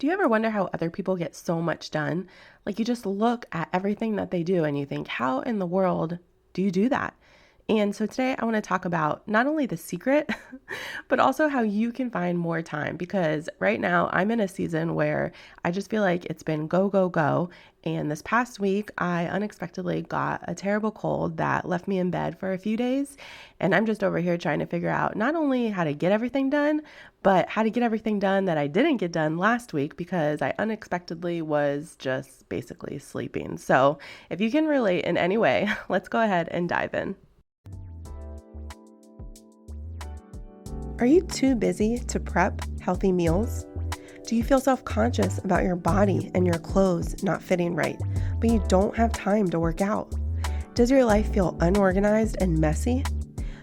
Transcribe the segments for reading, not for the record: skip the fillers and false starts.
Do you ever wonder how other people get so much done? Like you just look at everything that they do and you think, how in the world do you do that? And so today I want to talk about not only the secret, but also how you can find more time because right now I'm in a season where I just feel like it's been go, go, go. And this past week, I unexpectedly got a terrible cold that left me in bed for a few days. And I'm just over here trying to figure out not only how to get everything done, but how to get everything done that I didn't get done last week because I unexpectedly was just basically sleeping. So if you can relate in any way, let's go ahead and dive in. Are you too busy to prep healthy meals? Do you feel self-conscious about your body and your clothes not fitting right, but you don't have time to work out? Does your life feel unorganized and messy?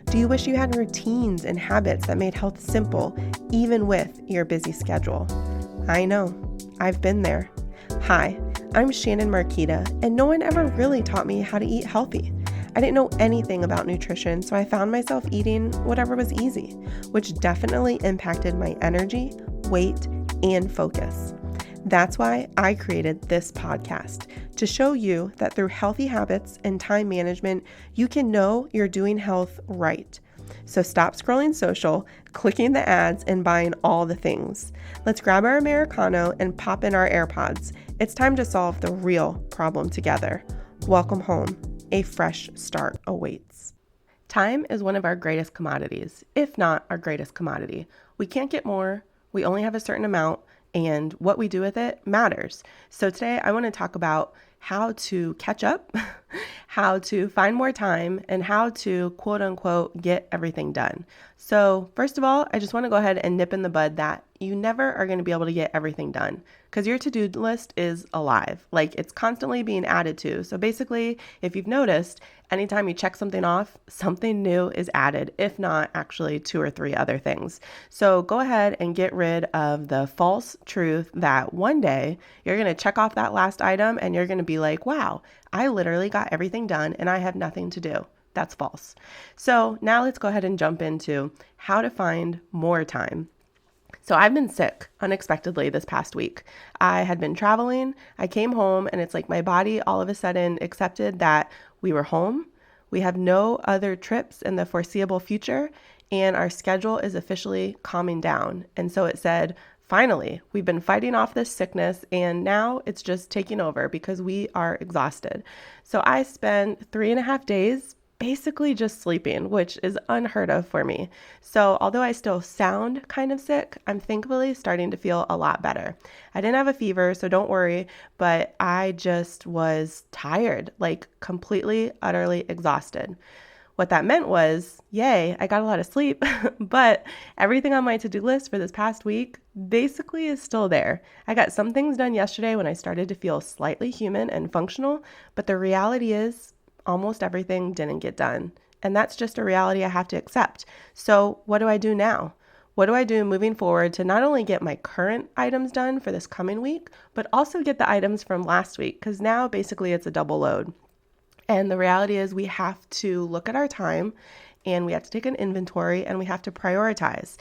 Do you wish you had routines and habits that made health simple, even with your busy schedule? I know, I've been there. Hi, I'm Shan Marquita, and no one ever really taught me how to eat healthy. I didn't know anything about nutrition, so I found myself eating whatever was easy, which definitely impacted my energy, weight, and focus. That's why I created this podcast, to show you that through healthy habits and time management, you can know you're doing health right. So stop scrolling social, clicking the ads, and buying all the things. Let's grab our Americano and pop in our AirPods. It's time to solve the real problem together. Welcome home. A fresh start awaits. Time is one of our greatest commodities, if not our greatest commodity. We can't get more, we only have a certain amount, and what we do with it matters. So today I want to talk about how to catch up, how to find more time, and how to quote unquote get everything done. So first of all, I just want to go ahead and nip in the bud that you never are going to be able to get everything done because your to-do list is alive. Like it's constantly being added to. So basically, if you've noticed, anytime you check something off, something new is added, if not actually 2 or 3 other things. So go ahead and get rid of the false truth that one day you're going to check off that last item and you're going to be like, wow, I literally got everything done and I have nothing to do. That's false. So now let's go ahead and jump into how to find more time. So I've been sick unexpectedly this past week. I had been traveling. I came home and it's like my body all of a sudden accepted that we were home. We have no other trips in the foreseeable future and our schedule is officially calming down. And so it said, finally, we've been fighting off this sickness and now it's just taking over because we are exhausted. So I spent 3.5 days basically just sleeping, which is unheard of for me. So although I still sound kind of sick, I'm thankfully starting to feel a lot better. I didn't have a fever, so don't worry, but I just was tired, like completely, utterly exhausted. What that meant was, yay, I got a lot of sleep, but everything on my to-do list for this past week basically is still there. I got some things done yesterday when I started to feel slightly human and functional, but the reality is almost everything didn't get done. And that's just a reality I have to accept. So what do I do now? What do I do moving forward to not only get my current items done for this coming week, but also get the items from last week? Because now basically it's a double load. And the reality is we have to look at our time and we have to take an inventory and we have to prioritize.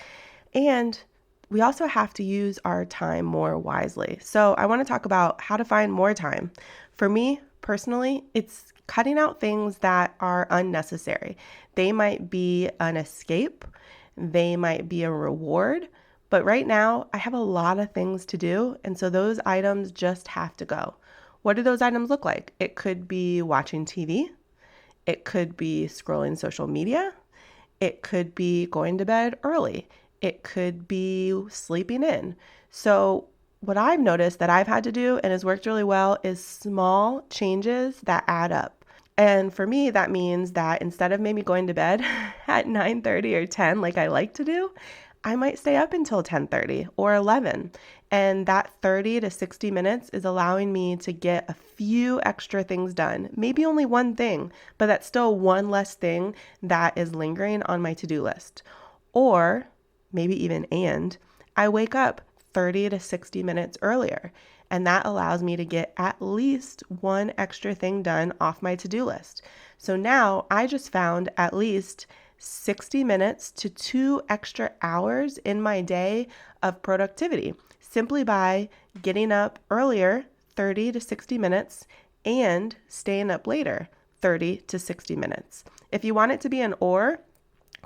And we also have to use our time more wisely. So I want to talk about how to find more time. For me, personally, it's cutting out things that are unnecessary. They might be an escape, they might be a reward, but right now I have a lot of things to do, and so those items just have to go. What do those items look like? It could be watching TV, it could be scrolling social media, it could be going to bed early, it could be sleeping in. So what I've noticed that I've had to do and has worked really well is small changes that add up. And for me, that means that instead of maybe going to bed at 9:30 or 10 like I like to do, I might stay up until 10:30 or 11. And that 30 to 60 minutes is allowing me to get a few extra things done. Maybe only one thing, but that's still one less thing that is lingering on my to-do list. Or maybe even I wake up 30 to 60 minutes earlier. And that allows me to get at least one extra thing done off my to-do list. So now I just found at least 60 minutes to 2 extra hours in my day of productivity. simply by getting up earlier, 30 to 60 minutes, and staying up later, 30 to 60 minutes. If you want it to be an or,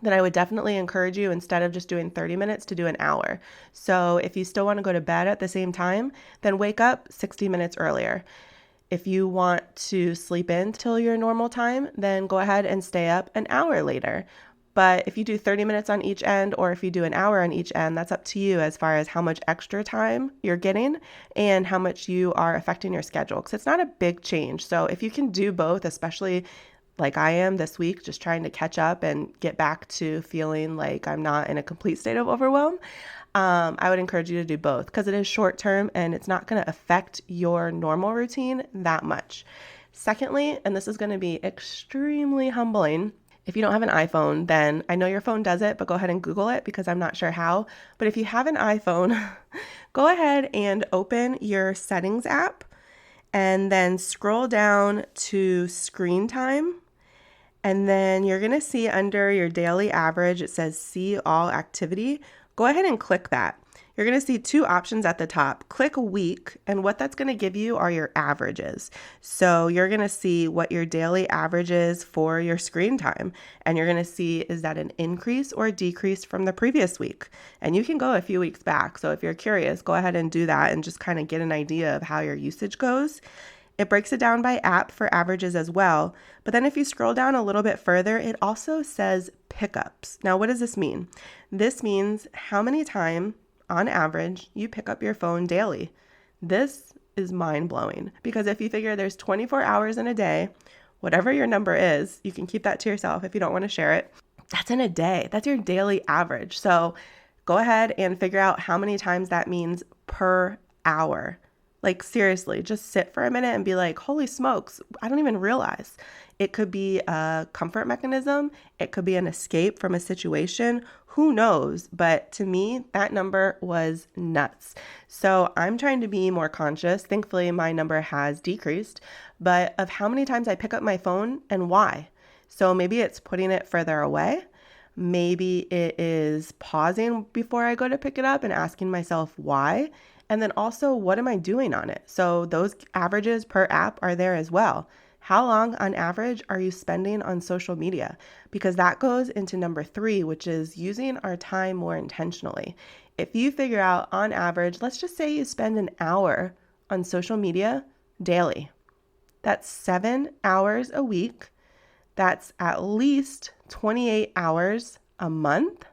then I would definitely encourage you, instead of just doing 30 minutes, to do an hour. So if you still want to go to bed at the same time, then wake up 60 minutes earlier. If you want to sleep in till your normal time, then go ahead and stay up an hour later. But if you do 30 minutes on each end, or if you do an hour on each end, that's up to you as far as how much extra time you're getting and how much you are affecting your schedule, because it's not a big change. So if you can do both, especially like I am this week, just trying to catch up and get back to feeling like I'm not in a complete state of overwhelm, I would encourage you to do both, because it is short term and it's not going to affect your normal routine that much. Secondly, and this is going to be extremely humbling, if you don't have an iPhone, then I know your phone does it, but go ahead and Google it, because I'm not sure how. But if you have an iPhone, go ahead and open your settings app and then scroll down to screen time. And then you're going to see under your daily average, it says see all activity. Go ahead and click that. You're going to see two options at the top. Click week, and what that's going to give you are your averages. So you're going to see what your daily average is for your screen time, and you're going to see, is that an increase or a decrease from the previous week? And you can go a few weeks back. So if you're curious, go ahead and do that and just kind of get an idea of how your usage goes. It breaks it down by app for averages as well. But then if you scroll down a little bit further, it also says pickups. Now, what does this mean? This means how many times on average you pick up your phone daily. This is mind-blowing, because if you figure there's 24 hours in a day, whatever your number is, you can keep that to yourself if you don't want to share it. That's in a day. That's your daily average. So go ahead and figure out how many times that means per hour. Like seriously, just sit for a minute and be like, holy smokes, I don't even realize. It could be a comfort mechanism. It could be an escape from a situation. Who knows? But to me, that number was nuts. So I'm trying to be more conscious. Thankfully, my number has decreased, but of how many times I pick up my phone and why. So maybe it's putting it further away. Maybe it is pausing before I go to pick it up and asking myself why. And then also, what am I doing on it? So those averages per app are there as well. How long on average are you spending on social media? Because that goes into number 3, which is using our time more intentionally. If you figure out on average, let's just say you spend an hour on social media daily. That's 7 hours a week. That's at least 28 hours a month.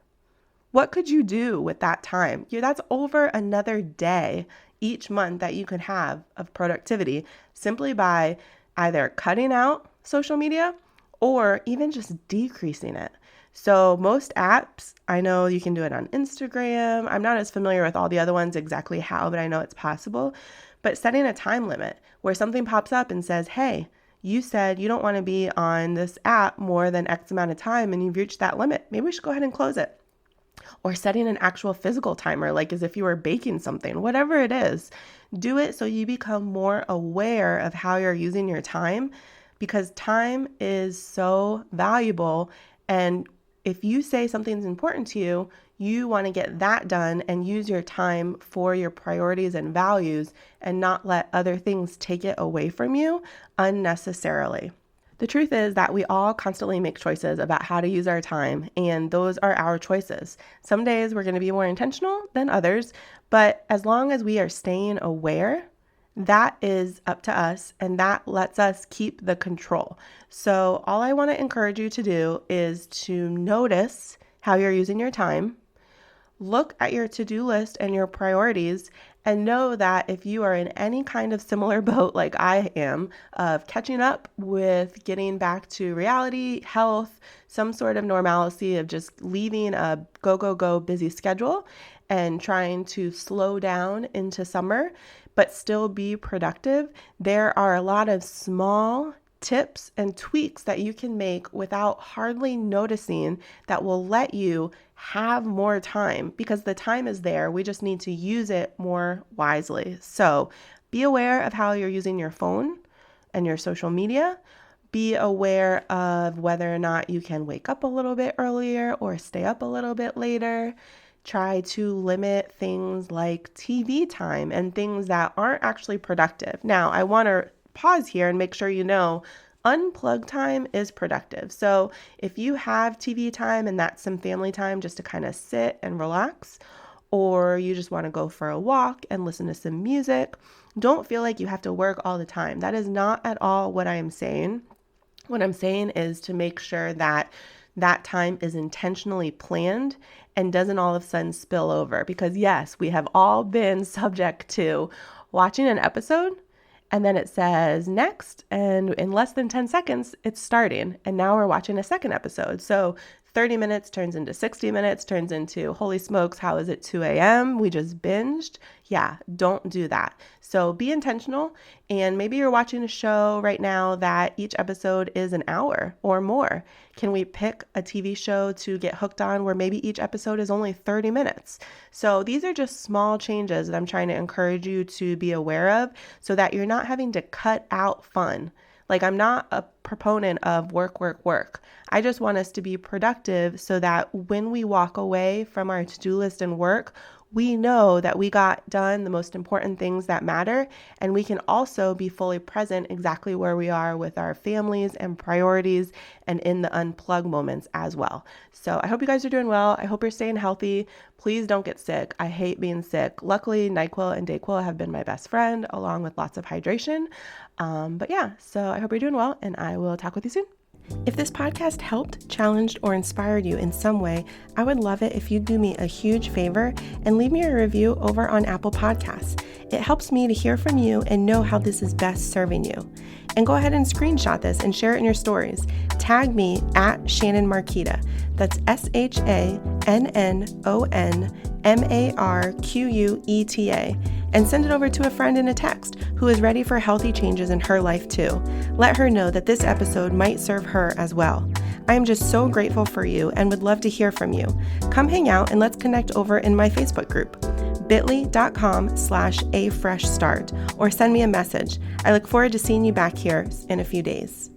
What could you do with that time? That's over another day each month that you could have of productivity simply by either cutting out social media or even just decreasing it. So most apps, I know you can do it on Instagram. I'm not as familiar with all the other ones exactly how, but I know it's possible. But setting a time limit where something pops up and says, hey, you said you don't want to be on this app more than X amount of time and you've reached that limit. Maybe we should go ahead and close it. Or setting an actual physical timer, like as if you were baking something, whatever it is, do it so you become more aware of how you're using your time, because time is so valuable. And if you say something's important to you, you want to get that done and use your time for your priorities and values and not let other things take it away from you unnecessarily. The truth is that we all constantly make choices about how to use our time, and those are our choices. Some days we're going to be more intentional than others, but as long as we are staying aware, that is up to us, and that lets us keep the control. So all I want to encourage you to do is to notice how you're using your time, look at your to-do list and your priorities, and know that if you are in any kind of similar boat like I am, of catching up with getting back to reality, health, some sort of normalcy of just leaving a go busy schedule and trying to slow down into summer, but still be productive, there are a lot of small tips and tweaks that you can make without hardly noticing that will let you have more time, because the time is there. We just need to use it more wisely. So be aware of how you're using your phone and your social media. Be aware of whether or not you can wake up a little bit earlier or stay up a little bit later. Try to limit things like TV time and things that aren't actually productive. Now, I want to pause here and make sure you know unplug time is productive. So if you have TV time and that's some family time just to kind of sit and relax, or you just want to go for a walk and listen to some music, don't feel like you have to work all the time. That is not at all what I am saying. What I'm saying is to make sure that that time is intentionally planned and doesn't all of a sudden spill over. Because yes, we have all been subject to watching an episode and then it says next, and in less than 10 seconds, it's starting. And now we're watching a second episode. So 30 minutes turns into 60 minutes, turns into, holy smokes, how is it 2 a.m.? We just binged. Yeah, don't do that. So be intentional. And maybe you're watching a show right now that each episode is an hour or more. Can we pick a TV show to get hooked on where maybe each episode is only 30 minutes? So these are just small changes that I'm trying to encourage you to be aware of so that you're not having to cut out fun. Like, I'm not a proponent of work. I just want us to be productive so that when we walk away from our to-do list and work, we know that we got done the most important things that matter, and we can also be fully present exactly where we are with our families and priorities and in the unplug moments as well. So I hope you guys are doing well. I hope you're staying healthy. Please don't get sick. I hate being sick. Luckily, NyQuil and DayQuil have been my best friend, along with lots of hydration. But yeah, so I hope you're doing well, and I will talk with you soon. If this podcast helped, challenged, or inspired you in some way, I would love it if you'd do me a huge favor and leave me a review over on Apple Podcasts. It helps me to hear from you and know how this is best serving you. And go ahead and screenshot this and share it in your stories. Tag me at Shannon Marquita. That's SHANNONMARQUETA. And send it over to a friend in a text who is ready for healthy changes in her life too. Let her know that this episode might serve her as well. I am just so grateful for you and would love to hear from you. Come hang out and let's connect over in my Facebook group, bit.ly.com/afreshstart, or send me a message. I look forward to seeing you back here in a few days.